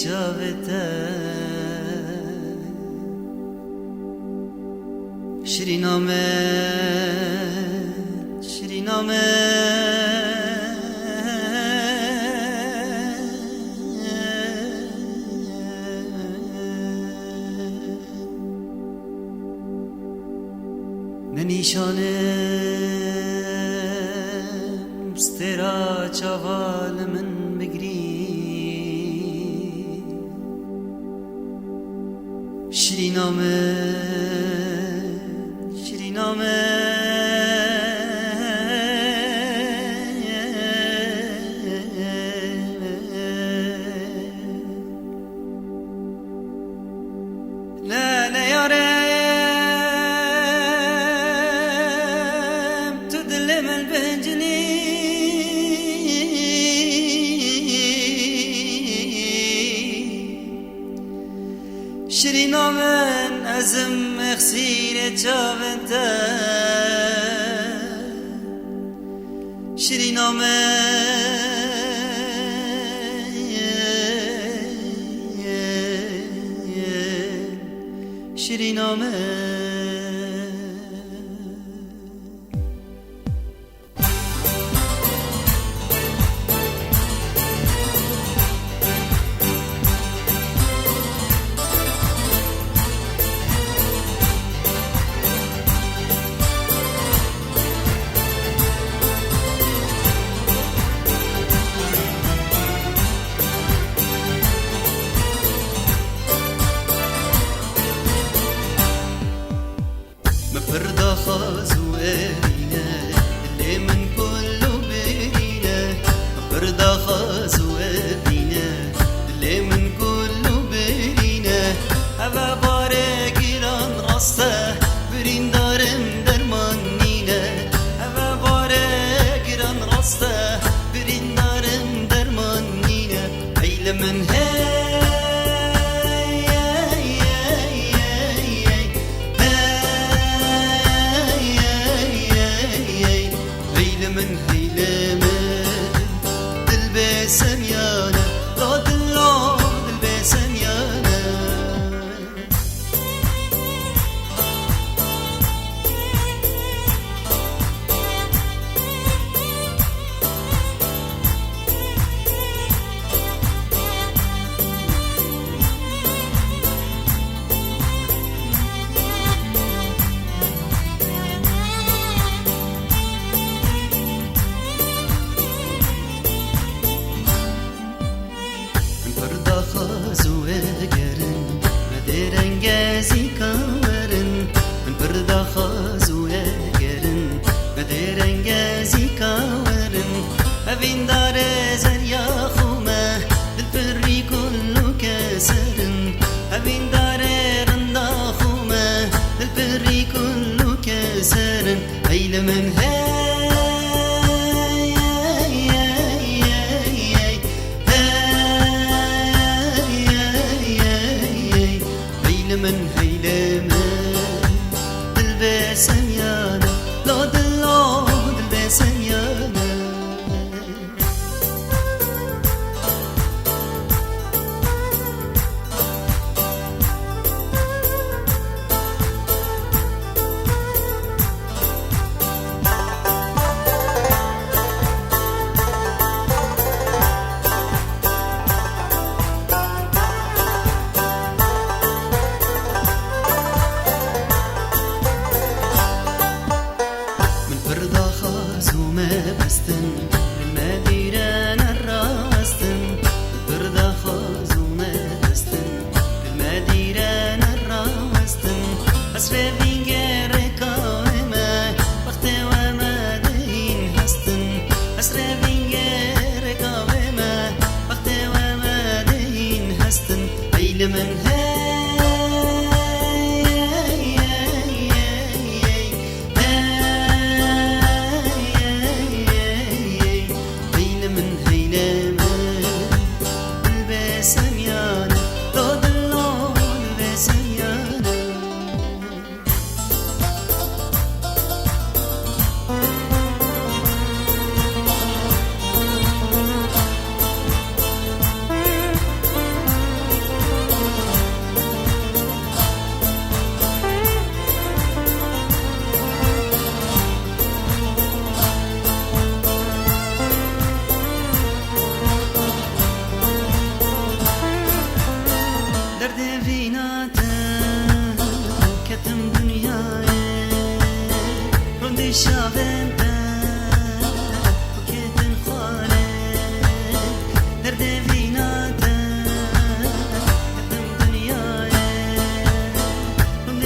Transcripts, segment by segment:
çavete Şiriname Şiriname ننیشانم سترا چوال من بگری شیرینامه شیرینامه لا لا یاره شیرینامن ازم اخسیر جاونده شیرینامه خازو ارينا اللي من كله برينا بردا خازو ارينا اللي من كله برينا هوا بارك إيران راسته برين دارم درمانينا هوا بارك إيران راسته برين دارم درمانينا هيل من من هيلمة دلبسم يانا ضاد الله دلبسم يانا خازو اگرن مدرنگزی کارن من بردا خازو اگرن مدرنگزی کارن اوین داره زریا خومه دل پری کلو کسرن اوین داره رندا خومه دل پری کلو کسرن ایل من من هيلمة دلبسم يانا لا دلو دلبسم يانا بستن المديران الراستن بردا خازو مستن المديران الراستن أسرى بينجر كائمة وقت وما دين هستن أسرى بينجر كائمة وقت وما دين هستن عيل من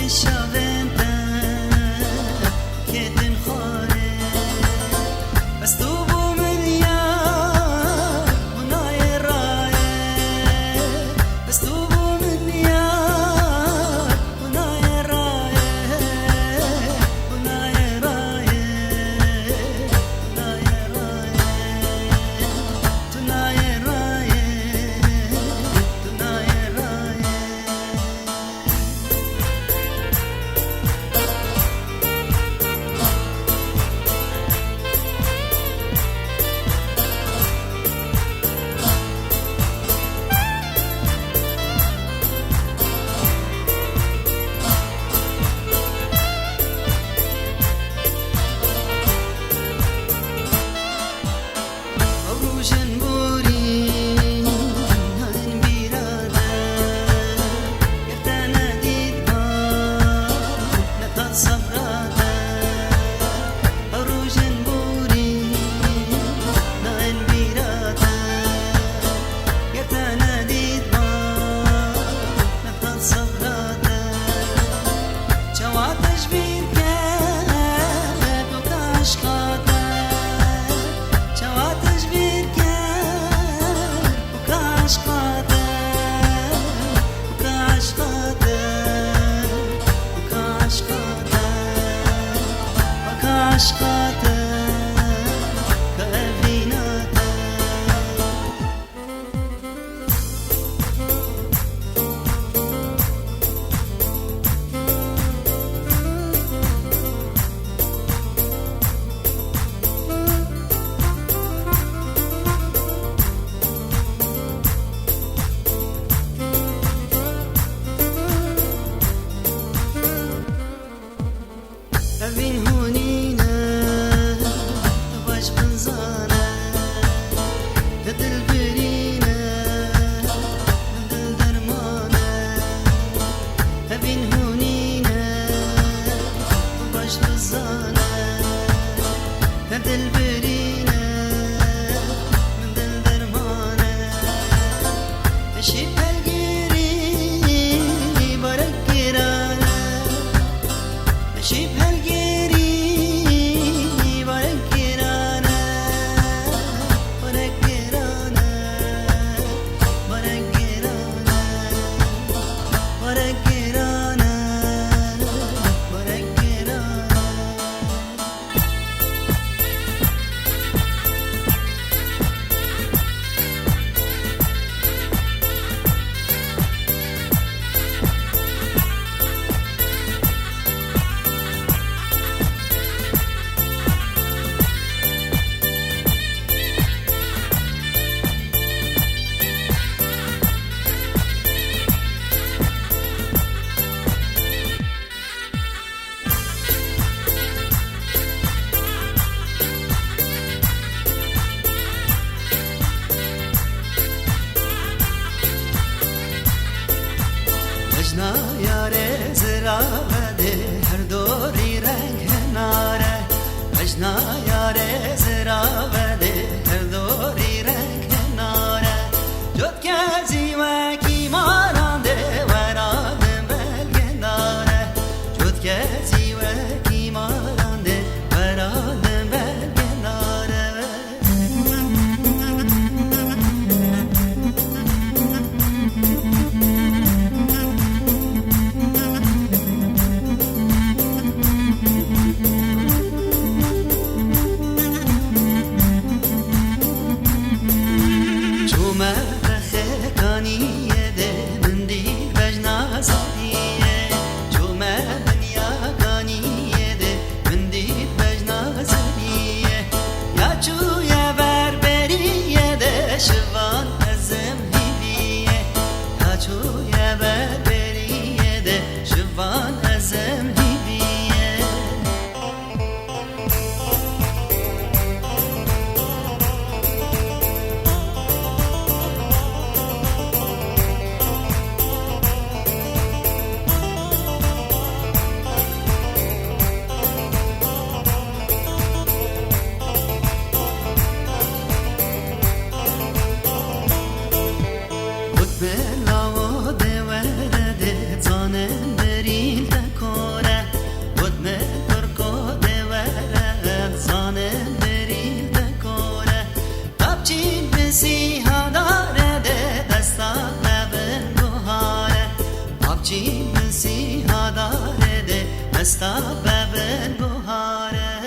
شاونده کدن خاره بس تو بو من یار بنای رایه بس تو بو من یار بنای رایه بنای رایه بنای رایه تنای رایه تنای رایه روشن بوری هن بیراده گرتن دید ما نتاد صبراده روشن بوری هن بیراده گرتن دید ما نتاد صبراده جواتش بیر کرد و کاش قاده جواتش بیر کرد و کاش قاده و کاش قاده و کاش قاده و کاش قاده قلبی ناده Evin hunine baş benzane Dil birine dil dermane Evin hunine baş benzane Dil birine dil dermane Eşit belgiri barak girane Eşit belgiri barak girane barak girane barak girane barak girane barak girane Vajna yare zira vede her dori rang nare Vajna yare zira vede her dori rang nare Jot ke jiva ki marande varade belgendare Jot ke jiva ki marande varade belgendare چومه رخکانیه ده من دیر بجنا زدیه چومه دنیا کانیه ده من دیر بجنا زدیه یا چویا بربریه ده شوان ازم هیلیه یا چویا بربریه ده شوان ازم هیلیه Bela o de دستا ببن بهاره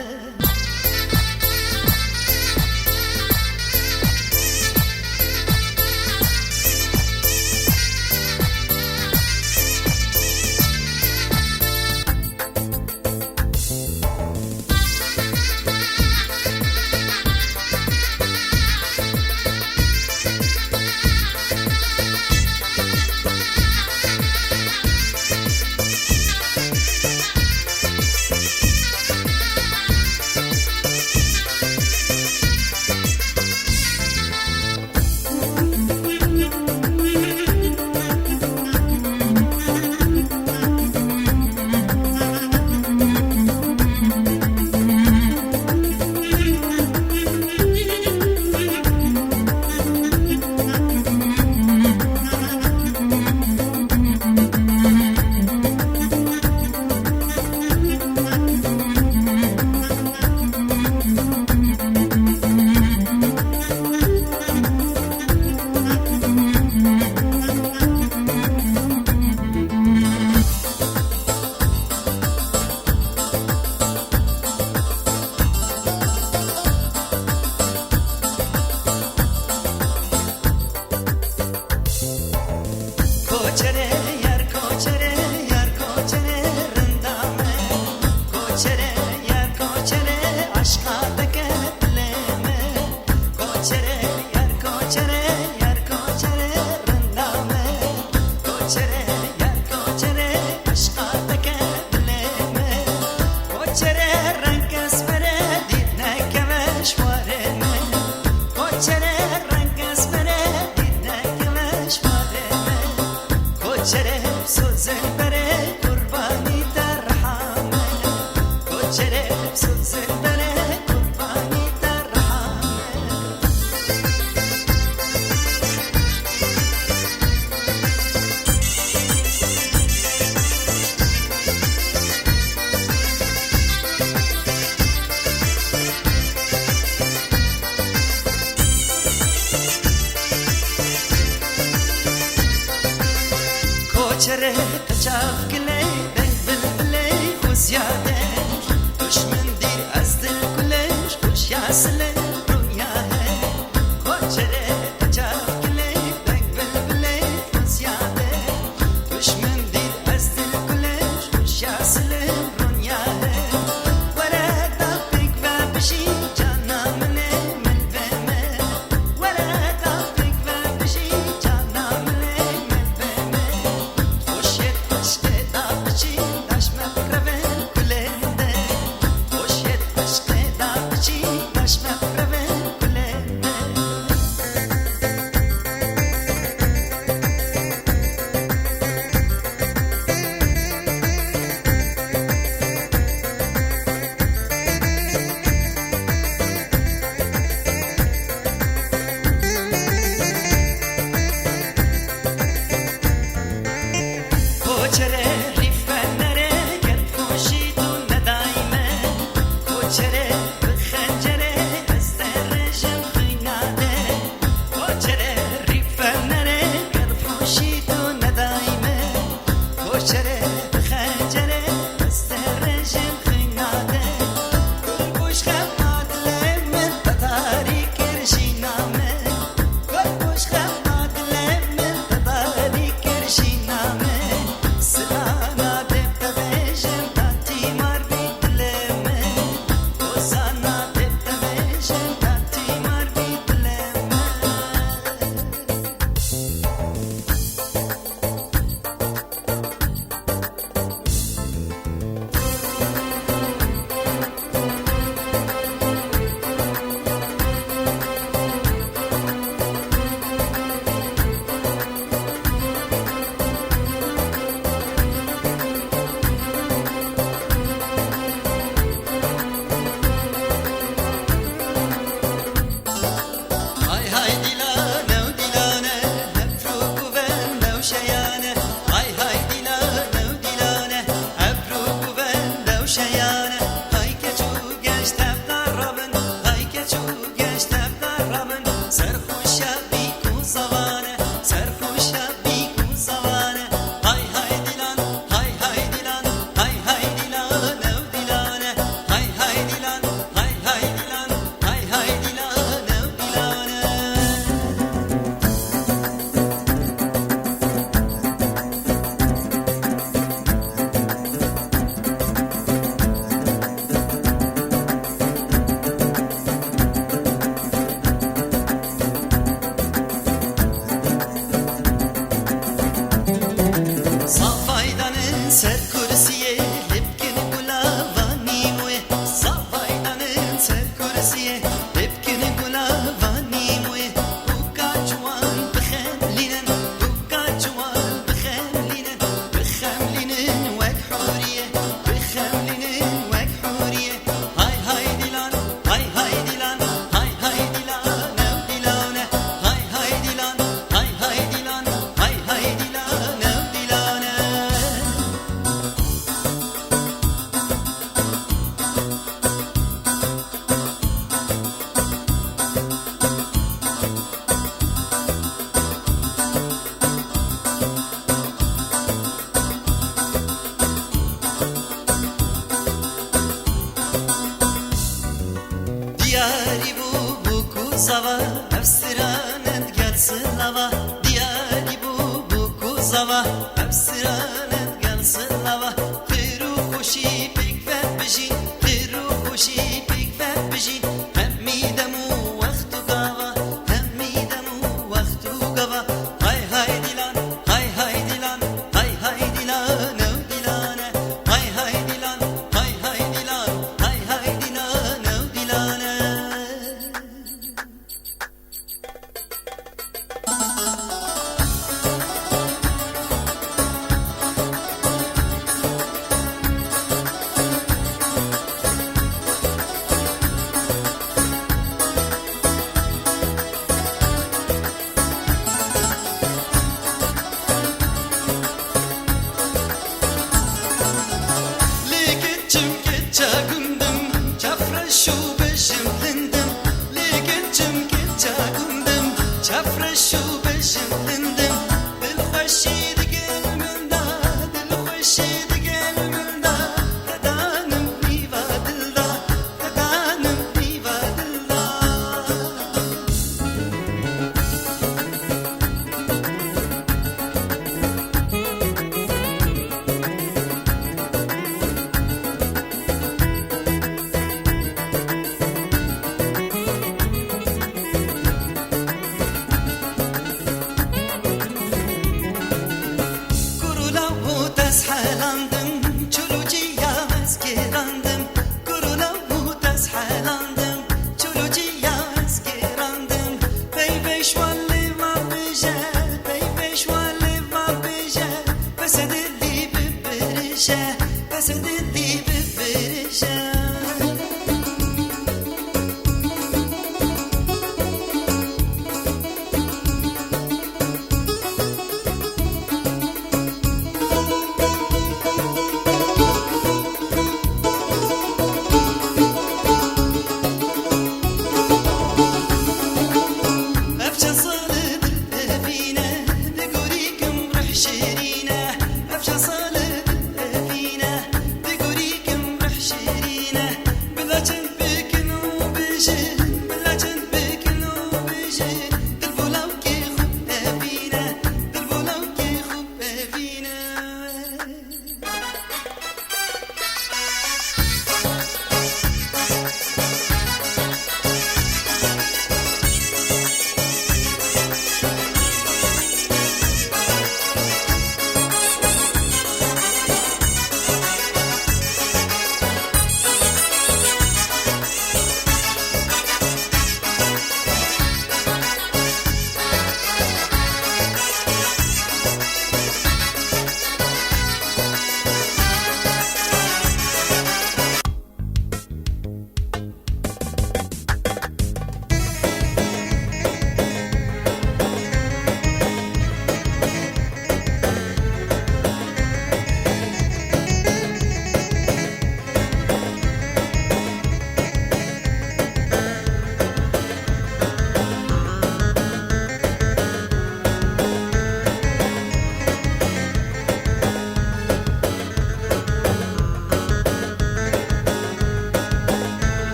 کوچره یار کوچره یار کوچره رندامه کوچره یار کوچره عشقا دکلمه کوچره یار کوچره یار کوچره رندامه کوچره یار کوچره عشقا دکلمه کوچره رنگ اسمره دید نکوش وارمه کوچره رنگ اسمره دید نکوش وارمه کوچره سوزن بره قربانی در حامه کوچره سوزن بره قربانی در حامه کوچره تجاف کلی دنگ بلبلی خوزیاده دشمن دیر از دل کلش خوش یاسله دنیاه کوچره تجاف کلی دنگ بلبلی خوزیاده دشمن دیر از دل کلش خوش یاسله دنیاه ورد آفیک و بشی جانا منه من بمه ورد آفیک و بشی جانا منه من بمه خوشیت عشق دابچی داشمه روین کلنده خوشیت عشق دابچی داشمه روین کلنده کوچره ریفنره گرد خوشی تو ندایمه کوچره بخنجره از درجم خیناده کوچره ریفنره گرد خوشی تو ندایمه کوچره بخنجره از درجم خیناده گل بوش خماد لمن تطاری کرشی نامه گل بوش خماد لمن تطاری کرشی نامه سلام zava Efsiranet gelsin lava Diyali bu kuzava Efsiranet gelsin lava Firu hoşi pek ve biji Firu hoşi pek ve biji Hemmi demu vaktu gava Hemmi demu vaktu gava Hay hay dilan hay hay dilan Hay hay dilan ev dilane Hay hay dilan hay hay dilan Hay hay dilan ev dilane Çafreşu beşimlindim Dilhoşi de gelmilda Dilhoşi de gelmilda Kadanım niva dilda Kadanım niva dilda Teshalandım, çuluciya eskerandım Kurulavu teshalandım, çuluciya eskerandım Peyveş valli vabije, peyveş valli vabije Pesedildi biberişe, pesedildi biberişe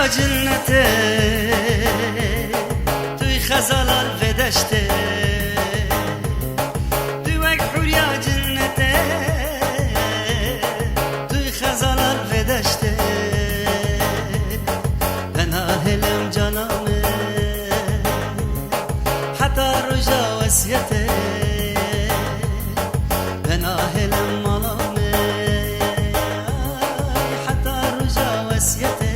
جنته توی خزالال و دشته دوک حوریا جنته توی خزالال و دشته بناهلم جانامه حتی رجا وسیته بناهلم مالامه حتی رجا وسیته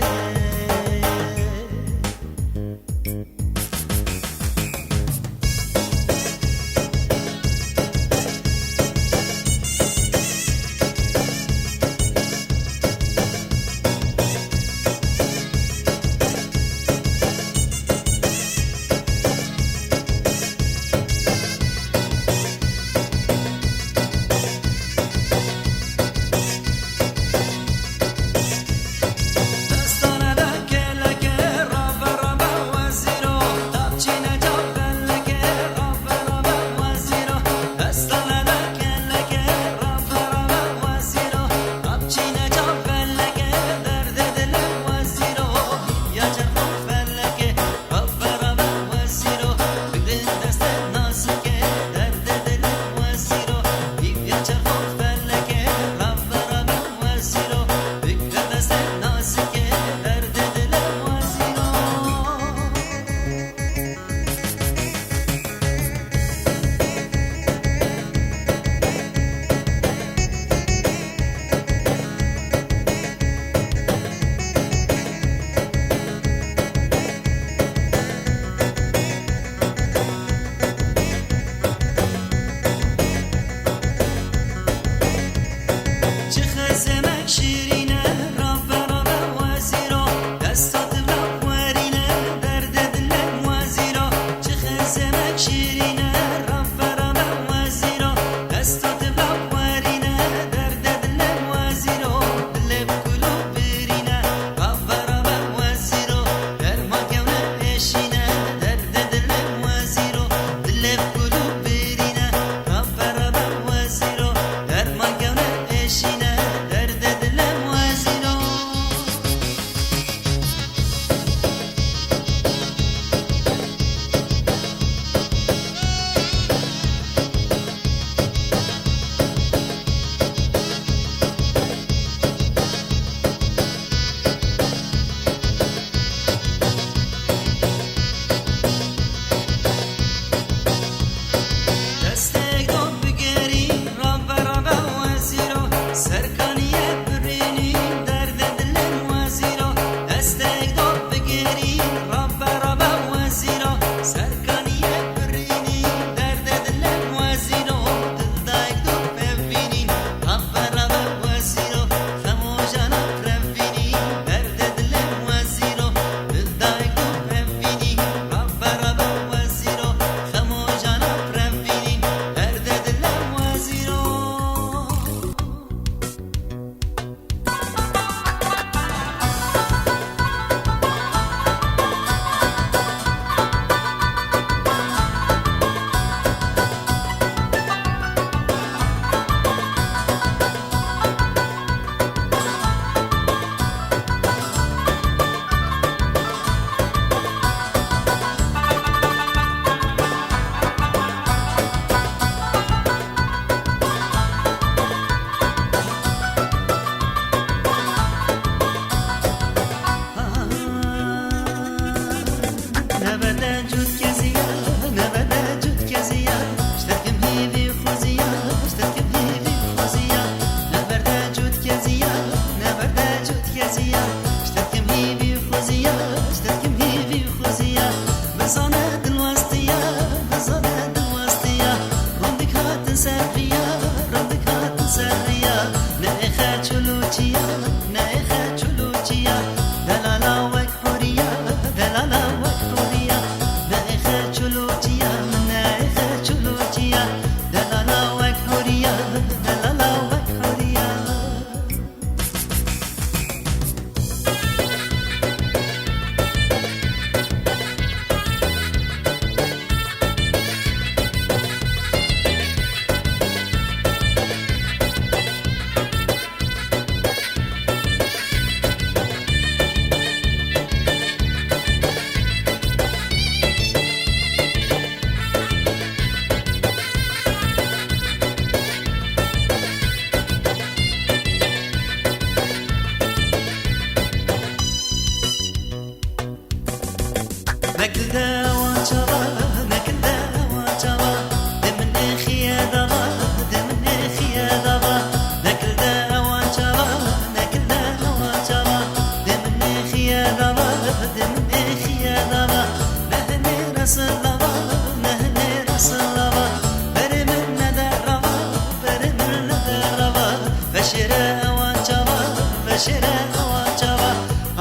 بشره آوان جوا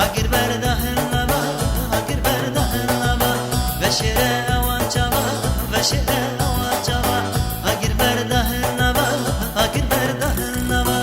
اگر بردهن لبا اگر بردهن لبا بشره آوان جوا بشره آوان جوا اگر بردهن لبا اگر بردهن لبا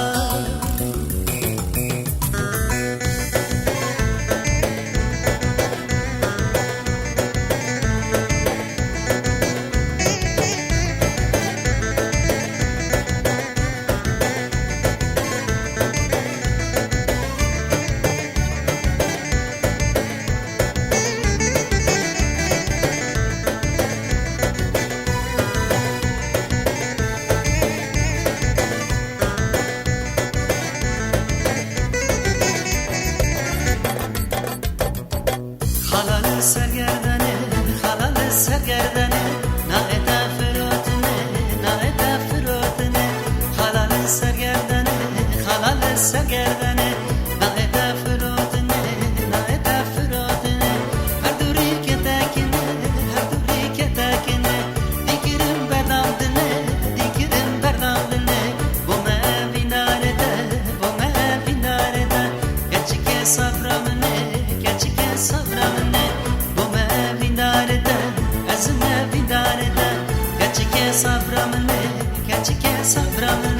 Halal sergerdane, halal sergerdane, na eda firotne, na eda firotne. Halal sergerdane, halal sergerdane, na eda firotne, na eda firotne. Her duri ketekine, her duri ketekine, dikirim berdamdine, dikirim berdamdine. Bu me binarede, bu me binarede, geçike sabramne, geçike sabramne. Azme bindarede, geçike sabramne, geçike sabramne.